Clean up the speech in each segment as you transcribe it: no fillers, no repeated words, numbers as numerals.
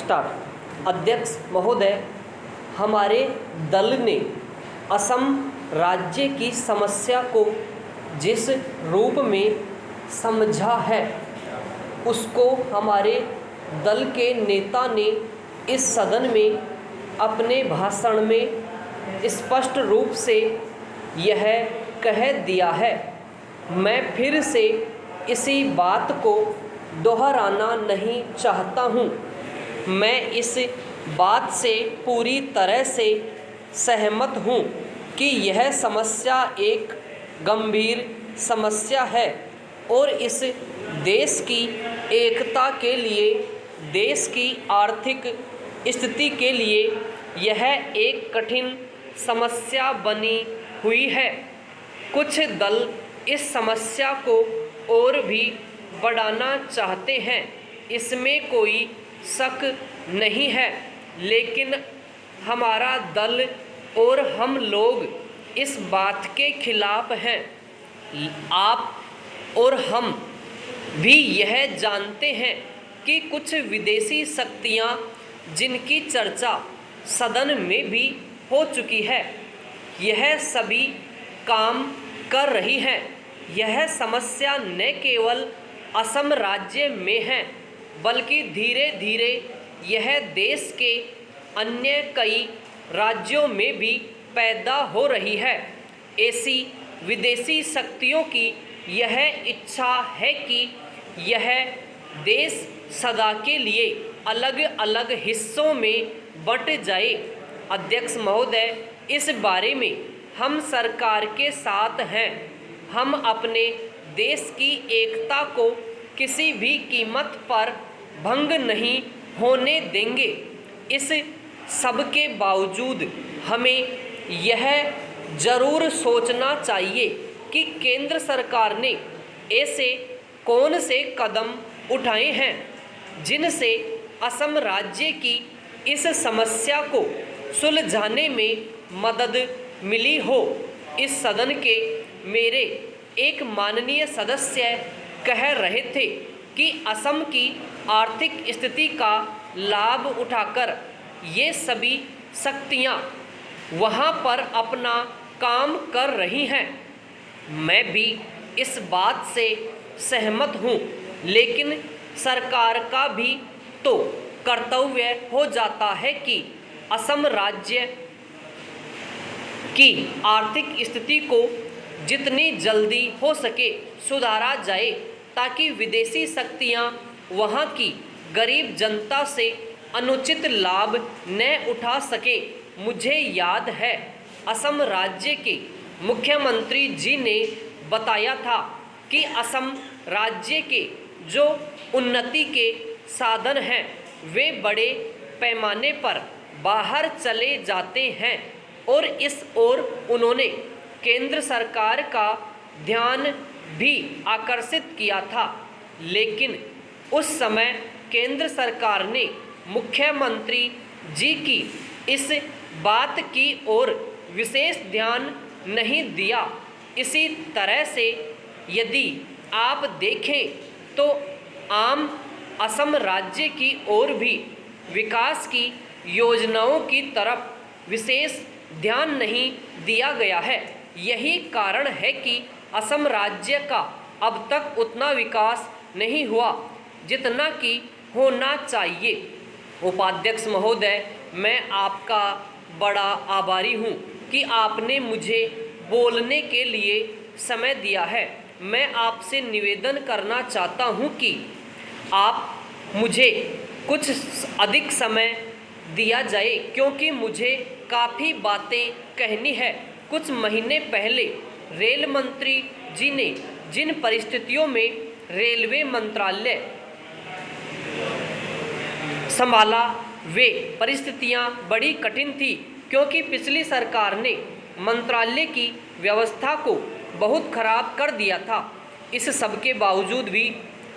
Start. अध्यक्ष महोदय, हमारे दल ने असम राज्य की समस्या को जिस रूप में समझा है उसको हमारे दल के नेता ने इस सदन में अपने भाषण में स्पष्ट रूप से यह कह दिया है। मैं फिर से इसी बात को दोहराना नहीं चाहता हूँ। मैं इस बात से पूरी तरह से सहमत हूँ कि यह समस्या एक गंभीर समस्या है और इस देश की एकता के लिए, देश की आर्थिक स्थिति के लिए यह एक कठिन समस्या बनी हुई है। कुछ दल इस समस्या को और भी बढ़ाना चाहते हैं, इसमें कोई शक नहीं है, लेकिन हमारा दल और हम लोग इस बात के खिलाफ हैं। आप और हम भी यह जानते हैं कि कुछ विदेशी शक्तियां जिनकी चर्चा सदन में भी हो चुकी है, यह सभी काम कर रही हैं। यह समस्या न केवल असम राज्य में है, बल्कि धीरे धीरे यह देश के अन्य कई राज्यों में भी पैदा हो रही है। ऐसी विदेशी शक्तियों की यह इच्छा है कि यह देश सदा के लिए अलग अलग हिस्सों में बंट जाए। अध्यक्ष महोदय, इस बारे में हम सरकार के साथ हैं। हम अपने देश की एकता को किसी भी कीमत पर भंग नहीं होने देंगे। इस सब के बावजूद हमें यह ज़रूर सोचना चाहिए कि केंद्र सरकार ने ऐसे कौन से कदम उठाए हैं जिनसे असम राज्य की इस समस्या को सुलझाने में मदद मिली हो। इस सदन के मेरे एक माननीय सदस्य कह रहे थे कि असम की आर्थिक स्थिति का लाभ उठाकर ये सभी शक्तियाँ वहाँ पर अपना काम कर रही हैं। मैं भी इस बात से सहमत हूँ, लेकिन सरकार का भी तो कर्तव्य हो जाता है कि असम राज्य की आर्थिक स्थिति को जितनी जल्दी हो सके सुधारा जाए, ताकि विदेशी शक्तियाँ वहाँ की गरीब जनता से अनुचित लाभ न उठा सके। मुझे याद है असम राज्य के मुख्यमंत्री जी ने बताया था कि असम राज्य के जो उन्नति के साधन हैं वे बड़े पैमाने पर बाहर चले जाते हैं और इस ओर उन्होंने केंद्र सरकार का ध्यान भी आकर्षित किया था। लेकिन उस समय केंद्र सरकार ने मुख्यमंत्री जी की इस बात की ओर विशेष ध्यान नहीं दिया। इसी तरह से यदि आप देखें तो आम असम राज्य की ओर भी विकास की योजनाओं की तरफ विशेष ध्यान नहीं दिया गया है। यही कारण है कि असम राज्य का अब तक उतना विकास नहीं हुआ जितना कि होना चाहिए। उपाध्यक्ष महोदय, मैं आपका बड़ा आभारी हूँ कि आपने मुझे बोलने के लिए समय दिया है। मैं आपसे निवेदन करना चाहता हूँ कि आप मुझे कुछ अधिक समय दिया जाए, क्योंकि मुझे काफ़ी बातें कहनी है। कुछ महीने पहले रेल मंत्री जी ने जिन परिस्थितियों में रेलवे मंत्रालय संभाला वे परिस्थितियां बड़ी कठिन थी, क्योंकि पिछली सरकार ने मंत्रालय की व्यवस्था को बहुत खराब कर दिया था। इस सब के बावजूद भी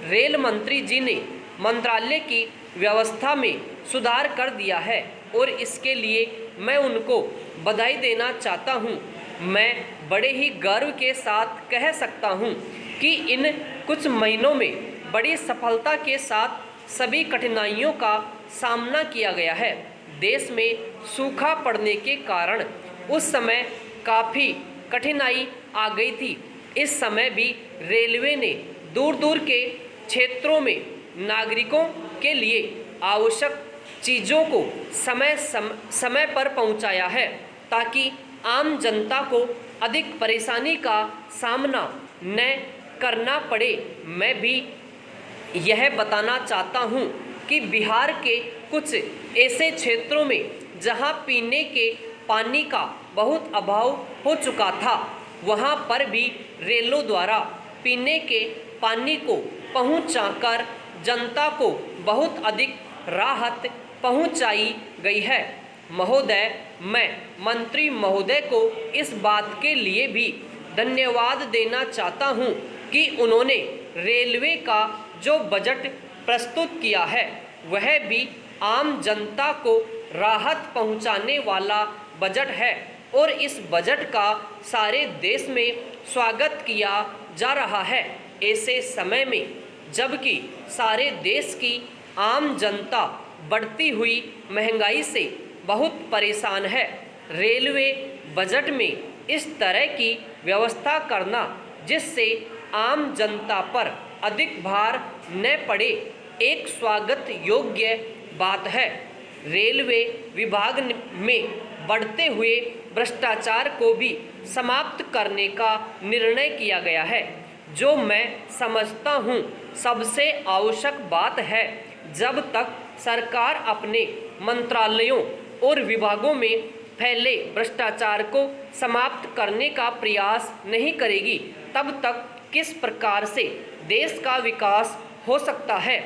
रेल मंत्री जी ने मंत्रालय की व्यवस्था में सुधार कर दिया है और इसके लिए मैं उनको बधाई देना चाहता हूं। मैं बड़े ही गर्व के साथ कह सकता हूं कि इन कुछ महीनों में बड़ी सफलता के साथ सभी कठिनाइयों का सामना किया गया है। देश में सूखा पड़ने के कारण उस समय काफ़ी कठिनाई आ गई थी। इस समय भी रेलवे ने दूर दूर के क्षेत्रों में नागरिकों के लिए आवश्यक चीज़ों को समय पर पहुंचाया है, ताकि आम जनता को अधिक परेशानी का सामना न करना पड़े। मैं भी यह बताना चाहता हूं कि बिहार के कुछ ऐसे क्षेत्रों में जहां पीने के पानी का बहुत अभाव हो चुका था, वहां पर भी रेलों द्वारा पीने के पानी को पहुंचाकर जनता को बहुत अधिक राहत पहुंचाई गई है। महोदय, मैं मंत्री महोदय को इस बात के लिए भी धन्यवाद देना चाहता हूं कि उन्होंने रेलवे का जो बजट प्रस्तुत किया है वह भी आम जनता को राहत पहुंचाने वाला बजट है और इस बजट का सारे देश में स्वागत किया जा रहा है। ऐसे समय में जबकि सारे देश की आम जनता बढ़ती हुई महंगाई से बहुत परेशान है, रेलवे बजट में इस तरह की व्यवस्था करना जिससे आम जनता पर अधिक भार न पड़े, एक स्वागत योग्य बात है। रेलवे विभाग में बढ़ते हुए भ्रष्टाचार को भी समाप्त करने का निर्णय किया गया है, जो मैं समझता हूँ सबसे आवश्यक बात है। जब तक सरकार अपने मंत्रालयों और विभागों में फैले भ्रष्टाचार को समाप्त करने का प्रयास नहीं करेगी, तब तक किस प्रकार से देश का विकास हो सकता है,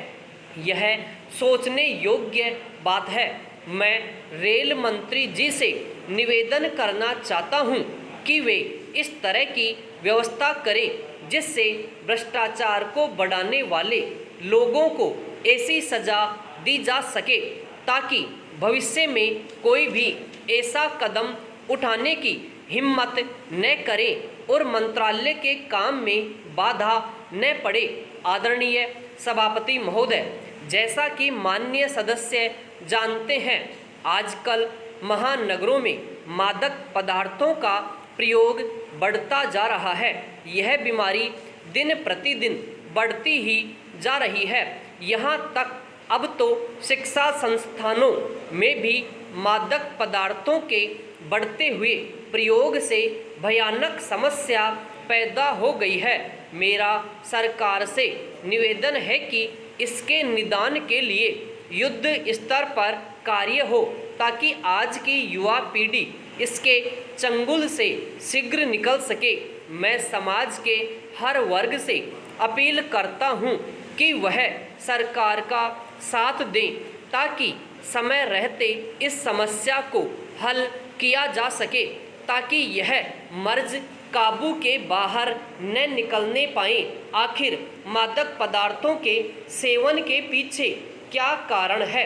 यह सोचने योग्य बात है। मैं रेल मंत्री जी से निवेदन करना चाहता हूं कि वे इस तरह की व्यवस्था करें जिससे भ्रष्टाचार को बढ़ाने वाले लोगों को ऐसी सज़ा दी जा सके ताकि भविष्य में कोई भी ऐसा कदम उठाने की हिम्मत न करे और मंत्रालय के काम में बाधा न पड़े। आदरणीय सभापति महोदय, जैसा कि माननीय सदस्य जानते हैं, आजकल महानगरों में मादक पदार्थों का प्रयोग बढ़ता जा रहा है। यह बीमारी दिन प्रतिदिन बढ़ती ही जा रही है। यहाँ तक अब तो शिक्षा संस्थानों में भी मादक पदार्थों के बढ़ते हुए प्रयोग से भयानक समस्या पैदा हो गई है। मेरा सरकार से निवेदन है कि इसके निदान के लिए युद्ध स्तर पर कार्य हो ताकि आज की युवा पीढ़ी इसके चंगुल से शीघ्र निकल सके। मैं समाज के हर वर्ग से अपील करता हूं कि वह सरकार का साथ दें ताकि समय रहते इस समस्या को हल किया जा सके, ताकि यह मर्ज काबू के बाहर न निकलने पाए। आखिर मादक पदार्थों के सेवन के पीछे क्या कारण है?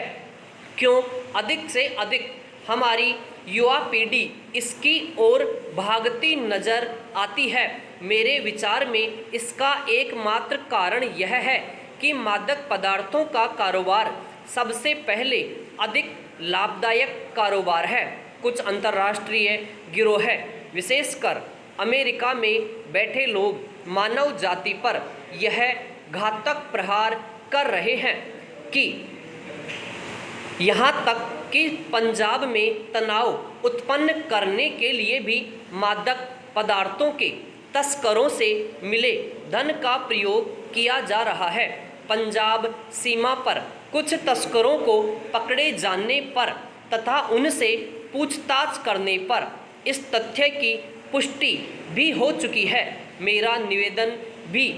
क्यों अधिक से अधिक हमारी युवा पीढ़ी इसकी ओर भागती नजर आती है? मेरे विचार में इसका एकमात्र कारण यह है कि मादक पदार्थों का कारोबार सबसे पहले अधिक लाभदायक कारोबार है। कुछ अंतर्राष्ट्रीय गिरोह है, विशेषकर अमेरिका में बैठे लोग मानव जाति पर यह घातक प्रहार कर रहे हैं कि यहाँ तक कि पंजाब में तनाव उत्पन्न करने के लिए भी मादक पदार्थों के तस्करों से मिले धन का प्रयोग किया जा रहा है। पंजाब सीमा पर कुछ तस्करों को पकड़े जाने पर तथा उनसे पूछताछ करने पर इस तथ्य की पुष्टि भी हो चुकी है। मेरा निवेदन भी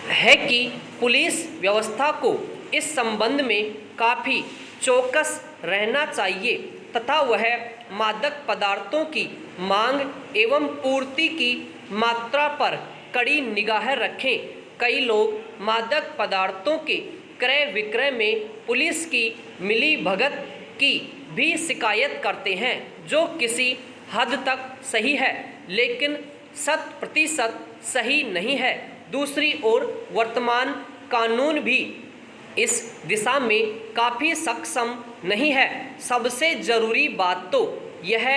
है कि पुलिस व्यवस्था को इस संबंध में काफ़ी चौकस रहना चाहिए तथा वह मादक पदार्थों की मांग एवं पूर्ति की मात्रा पर कड़ी निगाह रखें। कई लोग मादक पदार्थों के क्रय विक्रय में पुलिस की मिली भगत की भी शिकायत करते हैं, जो किसी हद तक सही है लेकिन 100% सही नहीं है। दूसरी ओर वर्तमान कानून भी इस दिशा में काफ़ी सक्षम नहीं है। सबसे ज़रूरी बात तो यह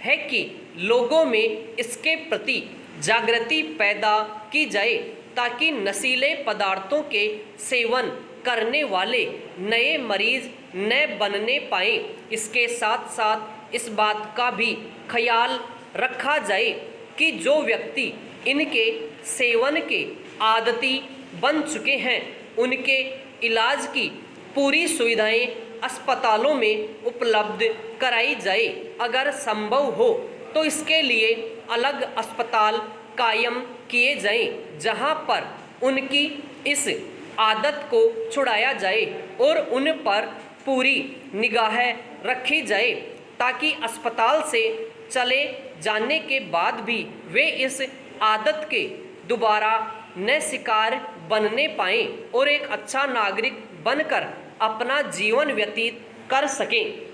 है कि लोगों में इसके प्रति जागृति पैदा की जाए ताकि नशीले पदार्थों के सेवन करने वाले नए मरीज न बनने पाएँ। इसके साथ साथ इस बात का भी ख्याल रखा जाए कि जो व्यक्ति इनके सेवन के आदती बन चुके हैं उनके इलाज की पूरी सुविधाएं अस्पतालों में उपलब्ध कराई जाए। अगर संभव हो तो इसके लिए अलग अस्पताल कायम किए जाएं जहां पर उनकी इस आदत को छुड़ाया जाए और उन पर पूरी निगाह रखी जाए ताकि अस्पताल से चले जाने के बाद भी वे इस आदत के दोबारा न शिकार बनने पाएं और एक अच्छा नागरिक बनकर अपना जीवन व्यतीत कर सकें।